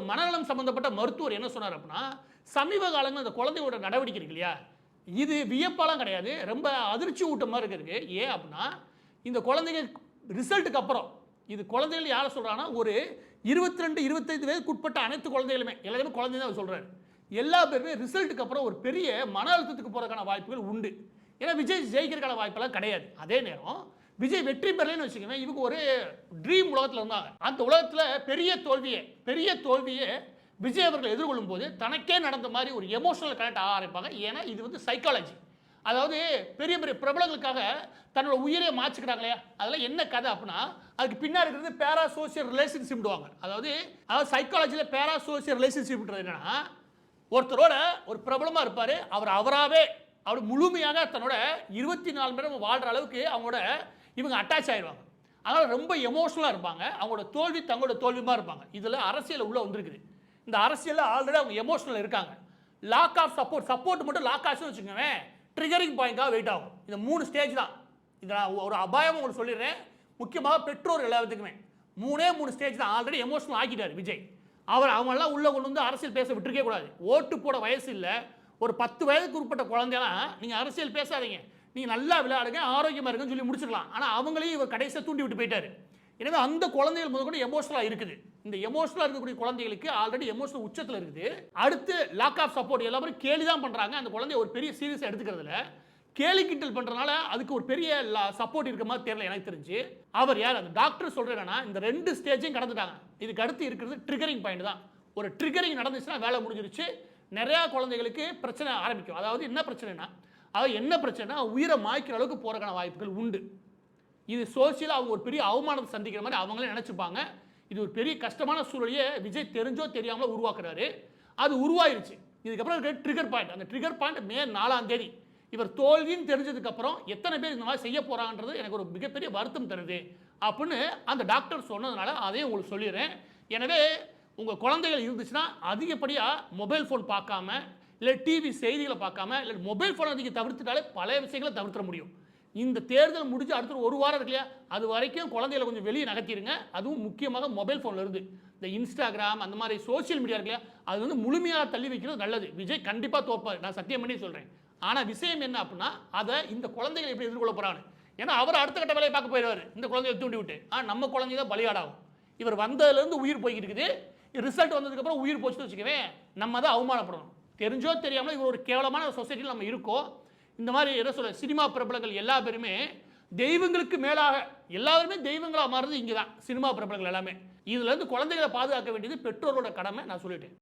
மனநலம் சம்பந்தப்பட்ட மருத்துவர் என்ன சொன்னார் அப்படின்னா, சமீப காலங்களில் அந்த குழந்தையோட நடவடிக்கை இருக்கு இல்லையா, இது வியப்பாலாம் கிடையாது, ரொம்ப அதிர்ச்சி ஊட்டம் மாதிரி இருக்கு. ஏன் அப்படின்னா, இந்த குழந்தைங்க ரிசல்ட்டுக்கு அப்புறம் இது குழந்தைகள் யாரை சொல்கிறாங்கன்னா, ஒரு 22 25 வயதுக்குட்பட்ட அனைத்து குழந்தைகளுமே எல்லாருமே குழந்தை தான் அவர் சொல்கிறாரு. எல்லா பேருமே ரிசல்ட்டுக்கு அப்புறம் ஒரு பெரிய மன அழுத்தத்துக்கு போகிறதுக்கான வாய்ப்புகள் உண்டு. ஏன்னா விஜய் ஜெயிக்கிறதுக்கான வாய்ப்பெல்லாம் கிடையாது. அதே நேரம் விஜய் வெற்றி பெறலைன்னு வச்சுக்கோங்க, இவங்க ஒரு ட்ரீம் உலகத்தில் இருந்தாங்க. அந்த உலகத்தில் பெரிய தோல்வியை விஜய் அவர்கள் எதிர்கொள்ளும் போது தனக்கே நடந்த மாதிரி ஒரு எமோஷனல் கனெக்ட் ஆக ஆரம்பிப்பாங்க. ஏன்னா இது வந்து சைக்காலஜி. அதாவது பெரிய பெரிய பிரபலங்களுக்காக தன்னோட உயிரை மாற்றிக்கிறாங்களே, அதெல்லாம் என்ன கதை அப்படின்னா, அதுக்கு பின்னாடி இருக்கிறது பேரா சோசியல் ரிலேஷன்ஷிப்டுவாங்க. அதாவது சைக்காலஜியில் பேரா சோசியல் ரிலேஷன்ஷிப்ன்றது என்னன்னா, ஒருத்தரோட ஒரு பிரபலமாக இருப்பார், அவராகவே அவர் முழுமையாக தன்னோட 24 மணி நேரம் வாழ்கிற அளவுக்கு அவங்களோட இவங்க அட்டாச் ஆயிடுவாங்க. அதனால் ரொம்ப எமோஷனலாக இருப்பாங்க. அவங்களோட தோல்வி தங்களோட தோல்வியுமா இருப்பாங்க. இதில் அரசியல் உள்ளே வந்திருக்குது. இந்த அரசியலில் ஆல்ரெடி அவங்க எமோஷனல் இருக்காங்க. லாக் ஆஃப் சப்போர்ட் மட்டும் லாக் ஆச்சுன்னு வச்சுக்கோங்க, ட்ரிகரிங் பாயிண்டாக வெயிட் ஆகும். இந்த 3 ஸ்டேஜ் தான். இதை நான் ஒரு அபாயம் உங்களுக்கு சொல்லிடுறேன். முக்கியமாக பெற்றோர் எல்லாத்துக்குமே 3 ஸ்டேஜ் தான். ஆல்ரெடி எமோஷனல் ஆக்கிட்டார் விஜய். அவங்கெல்லாம் உள்ளே கொண்டு வந்து அரசியல் பேச விட்டுருக்கே கூடாது. ஓட்டு போட வயசு இல்லை. ஒரு 10 வயதுக்கு உட்பட்ட குழந்தைலாம் நீங்கள் அரசியல் பேசாதீங்க, நீங்கள் நல்லா விளையாடுங்க, ஆரோக்கியமாக இருக்குன்னு சொல்லி முடிச்சுக்கலாம். ஆனால் அவங்களையும் இவர் கடைசியாக தூண்டி விட்டு போயிட்டார். எனவே அந்த குழந்தைகள் முதற்கொண்டு எமோஷனலாக இருக்குது. இந்த எமோஷனலாக இருக்கக்கூடிய குழந்தைகளுக்கு ஆல்ரெடி எமோஷனல் உச்சத்தில் இருக்குது. அடுத்து லாக் ஆஃப் சப்போர்ட் எல்லாரும் கேலி தான் பண்ணுறாங்க. அந்த குழந்தைய ஒரு பெரிய சீரியஸாக எடுத்துக்கிறதுல கேலி கிண்டல் பண்ணுறதுனால அதுக்கு ஒரு பெரிய சப்போர்ட் இருக்க மாதிரி தெரியல எனக்கு தெரிஞ்சு. அவர் யார் அந்த டாக்டர் சொல்கிறேன்னா, இந்த 2 ஸ்டேஜையும் கடந்துட்டாங்க. இதுக்கு அடுத்து இருக்கிறது ட்ரிகரிங் பாயிண்ட் தான். ஒரு ட்ரிகரிங் நடந்துச்சுன்னா வேலை முடிஞ்சிருச்சு. நிறையா குழந்தைகளுக்கு பிரச்சனை ஆரம்பிக்கும். அதாவது என்ன பிரச்சனைனா உயிரை மாய்க்கிற அளவுக்கு போகிறக்கான வாய்ப்புகள் உண்டு. இது சோசியலாக அவங்க ஒரு பெரிய அவமானத்தை சந்திக்கிற மாதிரி அவங்களே நினச்சிப்பாங்க. இது ஒரு பெரிய கஷ்டமான சூழலையே விஜய் தெரிஞ்சோ தெரியாமலோ உருவாக்குறாரு. அது உருவாயிருச்சு. இதுக்கப்புறம் இருக்கிற ட்ரிகர் பாயிண்ட். அந்த ட்ரிகர் பாயிண்ட் மே 4ஆம் தேதி. இவர் தோல்வின்னு தெரிஞ்சதுக்கப்புறம் எத்தனை பேர் இந்த மாதிரி செய்ய போகிறான்றது எனக்கு ஒரு மிகப்பெரிய வருத்தம் தருது அப்படின்னு அந்த டாக்டர் சொன்னதுனால அதையும் உங்களுக்கு சொல்லிடுறேன். எனவே உங்கள் குழந்தைகள் இருந்துச்சுன்னா அதிகப்படியாக மொபைல் ஃபோன் பார்க்காம, இல்லை டிவி செய்திகளை பார்க்காம, இல்லை மொபைல் ஃபோனை அதிகம் தவிர்த்துட்டாலே பல விஷயங்களை தவிர்த்துட முடியும். இந்த தேர்தல் முடிஞ்சு அடுத்த ஒரு வாரம் இருக்கு இல்லையா, அது வரைக்கும் குழந்தைகளை கொஞ்சம் வெளியே நகர்த்திடுங்க. அதுவும் முக்கியமாக மொபைல் ஃபோனில் இருந்து இந்த இன்ஸ்டாகிராம் அந்த மாதிரி சோசியல் மீடியா இருக்கு இல்லையா, அது வந்து முழுமையாக தள்ளி வைக்கிறது நல்லது. விஜய் கண்டிப்பாக தோப்பார், நான் சத்தியம் பண்ணி சொல்கிறேன். ஆனால் விஷயம் என்ன அப்படின்னா, அதை இந்த குழந்தைகளை எப்படி எதிர்கொள்ள போகிறான்னு. ஏன்னா அவர் அடுத்த கட்ட வேலையை பார்க்க போயிடுவார் இந்த குழந்தையை தூண்டி விட்டு. நம்ம குழந்தை தான் பலியாடாகும். இவர் வந்ததுலேருந்து உயிர் போய்கிட்டு இருக்குது. ரிசல்ட் வந்ததுக்கப்புறம் உயிர் போச்சுன்னு வச்சுக்கவே நம்ம தான் அவமானப்படணும். தெரிஞ்சோ தெரியாமல் இவர் ஒரு கேவலமான சொசைட்டியில் நம்ம இருக்கோம். இந்த மாதிரி என்ன சொல்ல, சினிமா பிரபலங்கள் எல்லா பேருமே தெய்வங்களுக்கு மேலாக எல்லாருமே தெய்வங்களாக மாறுறது இங்கே தான். சினிமா பிரபலங்கள் எல்லாமே இதுலேருந்து குழந்தைகளை பாதுகாக்க வேண்டியது பெற்றோரோட கடமை. நான் சொல்லிட்டேன்.